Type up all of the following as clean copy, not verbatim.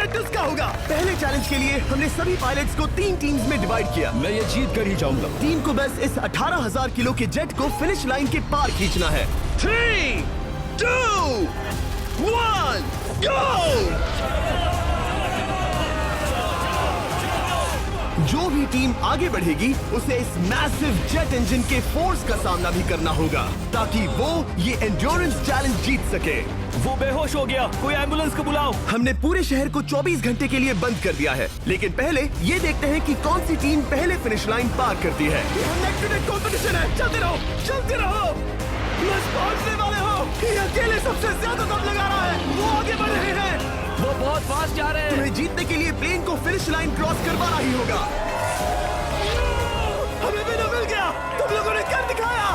जेटर्स का होगा। पहले चैलेंज के लिए हमने सभी पायलट्स को 3 टीम्स में डिवाइड किया। मैं ये जीत कर ही जाऊंगा। टीम को बस इस 18,000 किलो के जेट को फिनिश लाइन के पार खींचना है। 3, 2, 1, गो! जो भी टीम आगे बढ़ेगी उसे इस मैसिव जेट इंजन के फोर्स का सामना भी करना होगा ताकि वो ये एंड्योरेंस चैलेंज जीत सके। वो बेहोश हो गया, कोई एम्बुलेंस को बुलाओ। हमने पूरे शहर को 24 घंटे के लिए बंद कर दिया है, लेकिन पहले ये देखते हैं कि कौन सी टीम पहले फिनिश लाइन पार करती है। कंपटीशन है, चलते रहो, चलते रहो। बस पहुंचने वाले हो। ये अकेले सबसे ज्यादा दम लगा रहा है, वो आगे बढ़ रहे हैं। वो बहुत फास्ट जा रहे हैं। तुम्हें जीतने के लिए प्लेन को फिनिश लाइन क्रॉस करवाना ही होगा। हमें विनर मिल गया, तुम लोगों ने कर दिखाया।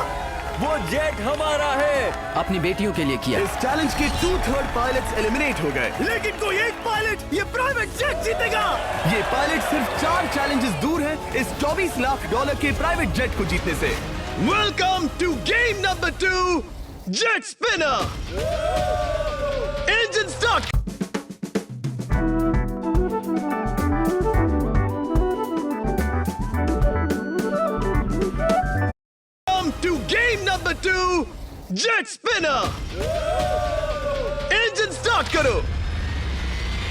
वो जेट हमारा है। अपनी बेटियों के लिए किया। इस चैलेंज के 2/3 पायलट्स एलिमिनेट हो गए, लेकिन कोई एक पायलट ये प्राइवेट जेट जीतेगा। ये पायलट सिर्फ 4 चैलेंजेस दूर है इस $24 लाख के प्राइवेट जेट को जीतने से। Welcome to game number 2, jet spinner. Engine start. To game number 2, Jet Spinner. Engine start करो।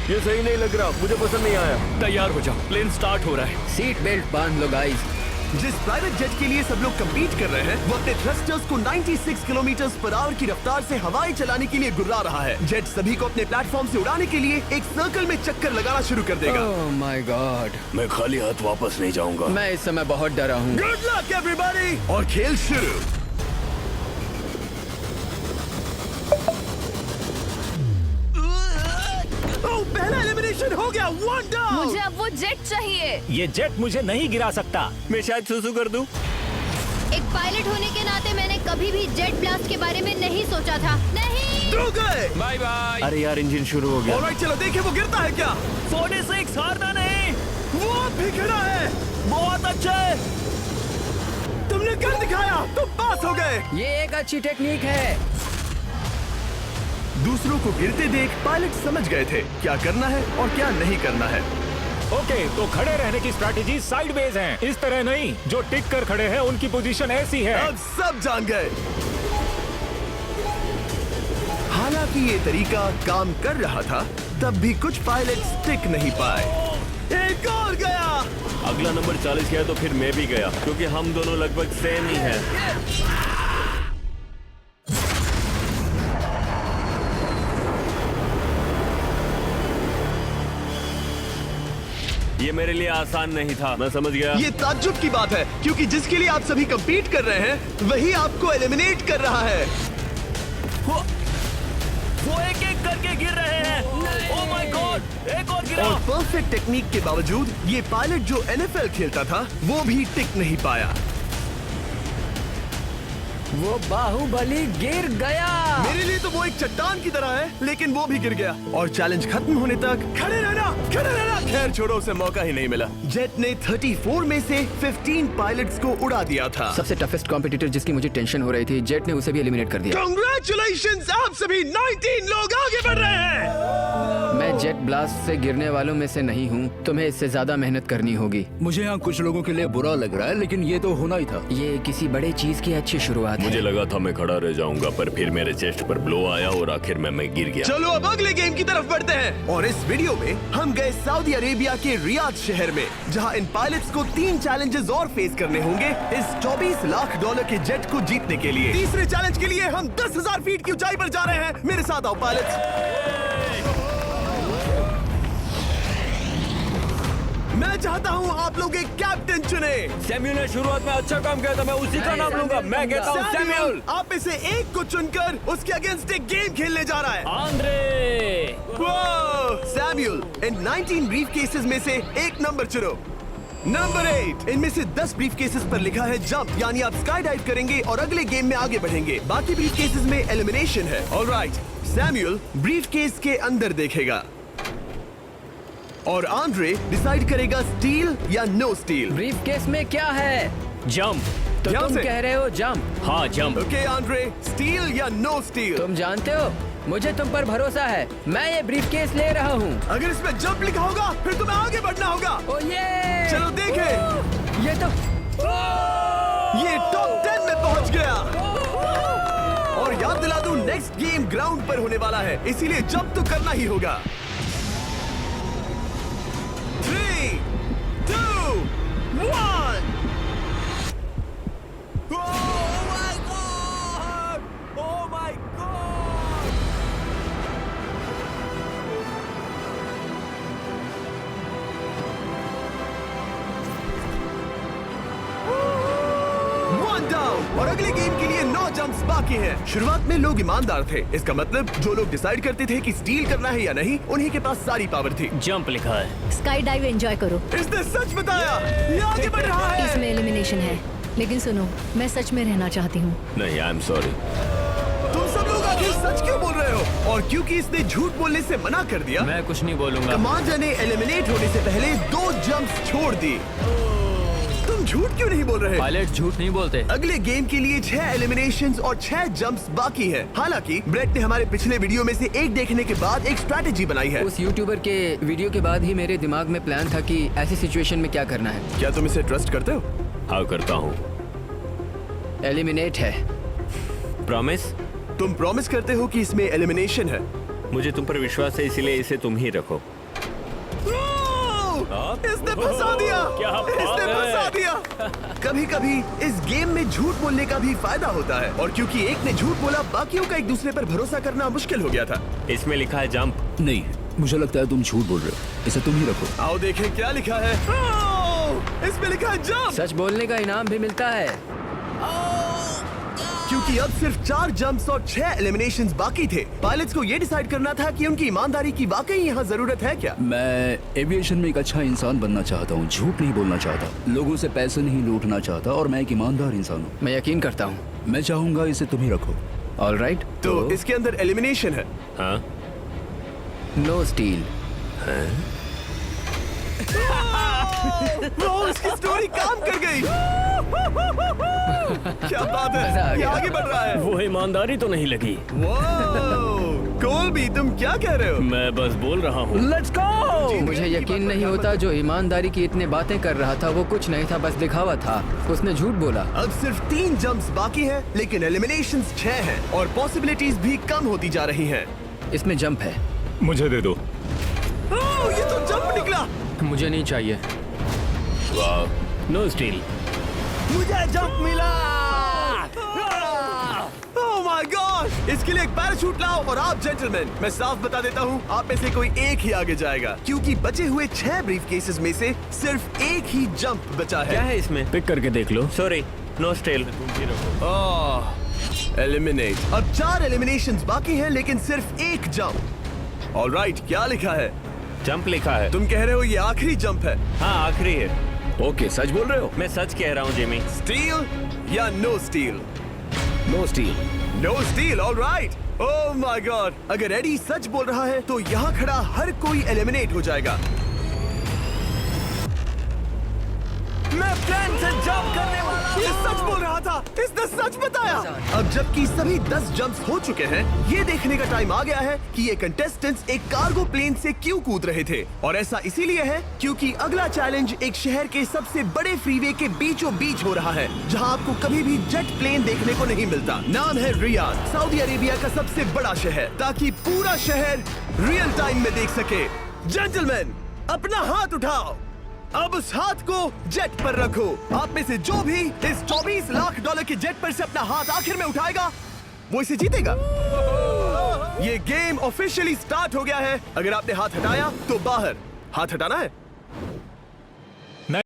ये सही नहीं लग रहा, मुझे पसंद नहीं आया। तैयार हो जाओ, प्लेन स्टार्ट हो रहा है। सीट बेल्ट बांध लो गाइस। जिस प्राइवेट जेट के लिए सब लोग compete कर रहे हैं, वो अपने थ्रस्टर्स को 96 किलोमीटर पर आवर की रफ्तार से हवाएं चलाने के लिए गुर्रा रहा है। जेट सभी को अपने प्लेटफॉर्म से उड़ाने के लिए एक सर्कल में चक्कर लगाना शुरू कर देगा। ओह माय गॉड, मैं खाली हाथ वापस नहीं जाऊंगा। मैं इस समय बहुत डरा हूँ। गुड लक एवरीबॉडी, और खेल शुरू। पहला एलिमिनेशन हो गया, 1 डाउन। मुझे अब वो जेट चाहिए। ये जेट मुझे नहीं गिरा सकता। मैं शायद सुसु कर दूं। एक पायलट होने के नाते मैंने कभी भी जेट ब्लास्ट के बारे में नहीं सोचा था। नहीं। ड्रू गए। Bye bye. अरे यार, इंजन शुरू हो गया। ऑलराइट, चलो देखें वो गिरता है क्या। 46 हारना नहीं। वो भी खड़ा है। बहुत अच्छा है। तुमने कर दिखाया, तुम पास हो गए। ये एक अच्छी टेक्निक है। दूसरों को गिरते देख पायलट समझ गए थे क्या करना है और क्या नहीं करना है। ओके, तो खड़े रहने की स्ट्रैटेजी साइडवेज है, इस तरह नहीं। जो टिक कर खड़े हैं उनकी पोजीशन ऐसी है। अब सब जान गए। हालांकि ये तरीका काम कर रहा था, तब भी कुछ पायलट टिक नहीं पाए। एक और गया। अगला नंबर 40 गया तो फिर मैं भी गया, क्योंकि हम दोनों लगभग सेम ही हैं। ये मेरे लिए आसान नहीं था, मैं समझ गया। ये ताज्जुब की बात है, क्योंकि जिसके लिए आप सभी compete कर रहे हैं वही आपको एलिमिनेट कर रहा है। वो एक एक करके गिर रहे हैं। ओह माय गॉड, एक और गिरा। और परफेक्ट टेक्निक के बावजूद ये पायलट जो NFL खेलता था वो भी टिक नहीं पाया। वो बाहुबली गिर गया। मेरे लिए तो वो एक चट्टान की तरह है, लेकिन वो भी गिर गया। और चैलेंज खत्म होने तक खड़े रहना, खड़े रहना। खैर छोड़ो, उसे मौका ही नहीं मिला। जेट ने 34 में से 15 पायलट्स को उड़ा दिया था। सबसे टफेस्ट कॉम्पिटिटर जिसकी मुझे टेंशन हो रही थी, जेट ने उसे भी एलिमिनेट कर दिया। कांग्रेचुलेशंस, आप सभी 19 लोग आगे बढ़ रहे हैं। मैं जेट ब्लास्ट से गिरने वालों में से नहीं हूँ, तुम्हें इससे ज्यादा मेहनत करनी होगी। मुझे यहाँ कुछ लोगों के लिए बुरा लग रहा है, लेकिन ये तो होना ही था। ये किसी बड़े चीज की अच्छी शुरुआत है। मुझे लगा था मैं खड़ा रह जाऊंगा, पर फिर मेरे चेस्ट पर ब्लो आया और आखिर में मैं गिर गया। चलो अब अगले गेम की तरफ बढ़ते हैं। और इस वीडियो में हम गए सऊदी अरेबिया के रियाद शहर में, जहां इन पायलट्स को 3 चैलेंजेस और फेस करने होंगे इस $24 लाख के जेट को जीतने के लिए। तीसरे चैलेंज के लिए हम 10,000 फीट की ऊंचाई पर जा रहे हैं। मेरे साथ आओ पायलट्स। मैं चाहता हूँ आप लोग एक कैप्टन चुने। सैम्यूल ने शुरुआत में अच्छा काम किया था, मैं उसी का नाम लूंगा। मैं कहता हूँ सैम्यूल। आप में से एक को चुनकर उसके अगेंस्ट एक गेम खेलने जा रहा है। आंद्रे। सैम्यूल, इन 19 ब्रीफ केसेस में से एक नंबर चुनो। नंबर 8। इनमें से 10 ब्रीफ केसेस पर लिखा है जंप, यानी आप स्काई डाइव करेंगे और अगले गेम में आगे बढ़ेंगे। बाकी ब्रीफ केसेस में एलिमिनेशन है। ऑलराइट, सैम्यूल ब्रीफ केस के अंदर देखेगा और आंद्रे डिसाइड करेगा स्टील या नो स्टील। ब्रीफ केस में क्या है? जंप। तो तुम कह रहे हो जंप? हाँ जंप। ओके आंद्रे, स्टील या नो स्टील? तुम जानते हो मुझे तुम पर भरोसा है। मैं ये ब्रीफकेस ले रहा हूँ। अगर इसमें जंप लिखा होगा फिर तुम्हें आगे बढ़ना होगा। ओ ये चलो देखें। ये तो ये टॉप 10 में पहुंच गया। और याद दिला दूं, नेक्स्ट गेम ग्राउंड पर होने वाला है, इसीलिए जंप तो करना ही होगा। 3, 2, 1। और अगले गेम के लिए 9 जंप्स बाकी हैं। शुरुआत में लोग ईमानदार थे, इसका मतलब जो लोग डिसाइड करते थे कि स्टील करना है या नहीं, उन्हीं के पास सारी पावर थी। जंप लिखा है। स्काई डाइव एंजॉय करो। इसने सच बताया, ये आगे बढ़ रहा है। इसमें एलिमिनेशन है, लेकिन सुनो, मैं सच में रहना चाहती हूँ। नहीं, आई एम सॉरी। तुम सब लोग आखिर सच क्यों बोल रहे हो? और क्योंकि इसने झूठ बोलने से मना कर दिया, मैं कुछ नहीं बोलूंगा। कमांडर ने एलिमिनेट होने से पहले 2 जंप्स छोड़ दी। तुम झूठ क्यों नहीं बोल रहे? पायलट झूठ नहीं बोलते। अगले गेम के लिए 6 एलिमिनेशंस और 6 जंप्स बाकी है। हालांकि ब्रेट ने हमारे पिछले वीडियो में से एक देखने के बाद एक स्ट्रैटेजी बनाई है। उस यूट्यूबर के वीडियो के बाद ही मेरे दिमाग में प्लान था कि ऐसी सिचुएशन में क्या करना है। क्या तुम इसे ट्रस्ट करते हो? हाँ, करता हूँ। एलिमिनेट है। प्रॉमिस? तुम प्रॉमिस करते हो कि इसमें एलिमिनेशन है? मुझे तुम पर विश्वास है, इसीलिए इसे तुम ही रखो। इसने फंसा दिया। क्या बात इसने है? फंसा दिया। कभी-कभी इस गेम में झूठ बोलने का भी फायदा होता है, और क्योंकि एक ने झूठ बोला, बाकियों का एक दूसरे पर भरोसा करना मुश्किल हो गया था। इसमें लिखा है जंप। नहीं, मुझे लगता है तुम झूठ बोल रहे हो। इसे तुम ही रखो। आओ देखें क्या लिखा है। इसमें लिखा है जंप। सच बोलने का इनाम भी मिलता है। क्योंकि अब सिर्फ 4 जंप्स और 6 एलिमिनेशंस बाकी थे, पायलट्स को ये डिसाइड करना था कि उनकी ईमानदारी की वाकई यहाँ जरूरत है क्या। मैं एविएशन में एक अच्छा इंसान बनना चाहता हूँ, झूठ नहीं बोलना चाहता, लोगों से पैसे नहीं लूटना चाहता, और मैं एक ईमानदार इंसान हूँ। मैं यकीन करता हूँ। मैं चाहूंगा इसे तुम ही रखो। All right. तो इसके अंदर एलिमिनेशन है। हाँ, नो स्टील। इसकी स्टोरी काम कर गई। क्या बात मजा आ है, ये गया। आगे बढ़ रहा है। वो ईमानदारी तो नहीं लगी। कोलबी, तुम क्या कह रहे हो? मैं बस बोल रहा हूँ। Let's go. मुझे यकीन नहीं होता जो ईमानदारी की इतने बातें कर रहा था वो कुछ नहीं था, बस दिखावा था। उसने झूठ बोला। अब सिर्फ 3 जंप्स बाकी हैं, लेकिन एलिमिनेशंस 6 हैं और पॉसिबिलिटीज भी कम होती जा रही हैं। इसमें जंप है। मुझे दे दो। ये तो जंप निकला। मुझे नहीं चाहिए। No steel. मुझे जंप मिला। ओह माय गॉड! इसके लिए एक पैराशूट लाओ। और आप जेंटलमैन, मैं साफ बता देता हूँ, आप में से कोई एक ही आगे जाएगा, क्योंकि बचे हुए 6 ब्रीफकेसेस में से सिर्फ एक ही जंप बचा क्या है। है इसमें? पिक करके देख लो। Sorry, no still. एलिमिनेट। अब 4 एलिमिनेशंस बाकी हैं, लेकिन सिर्फ एक जंप। ऑलराइट, क्या लिखा है? जंप लिखा है। तुम कह रहे हो ये आखिरी जंप है? हाँ, आखिरी है। ओके, सच बोल रहे हो? मैं सच कह रहा हूँ जिमी। स्टील या no steal? No steal. No steal, alright. Oh my God! अगर एडी सच बोल रहा है तो यहाँ खड़ा हर कोई एलिमिनेट हो जाएगा। मैं प्लेन से जंप करने वाला हूँ। ये सच बोल रहा था, इसने सच बताया। अब जबकि सभी 10 जंप्स हो चुके हैं, ये देखने का टाइम आ गया है कि ये कंटेस्टेंट्स एक कार्गो प्लेन से क्यों कूद रहे थे। और ऐसा इसीलिए है क्योंकि अगला चैलेंज एक शहर के सबसे बड़े फ्रीवे के बीचों बीच हो रहा है, जहाँ आपको कभी भी जेट प्लेन देखने को नहीं मिलता। नाम है रियाद, सऊदी अरेबिया का सबसे बड़ा शहर, ताकि पूरा शहर रियल टाइम में देख सके। जेंटलमैन, अपना हाथ उठाओ। अब उस हाथ को जेट पर रखो। आप में से जो भी इस 24 लाख डॉलर के जेट पर से अपना हाथ आखिर में उठाएगा, वो इसे जीतेगा। ये गेम ऑफिशियली स्टार्ट हो गया है। अगर आपने हाथ हटाया तो बाहर। हाथ हटाना है।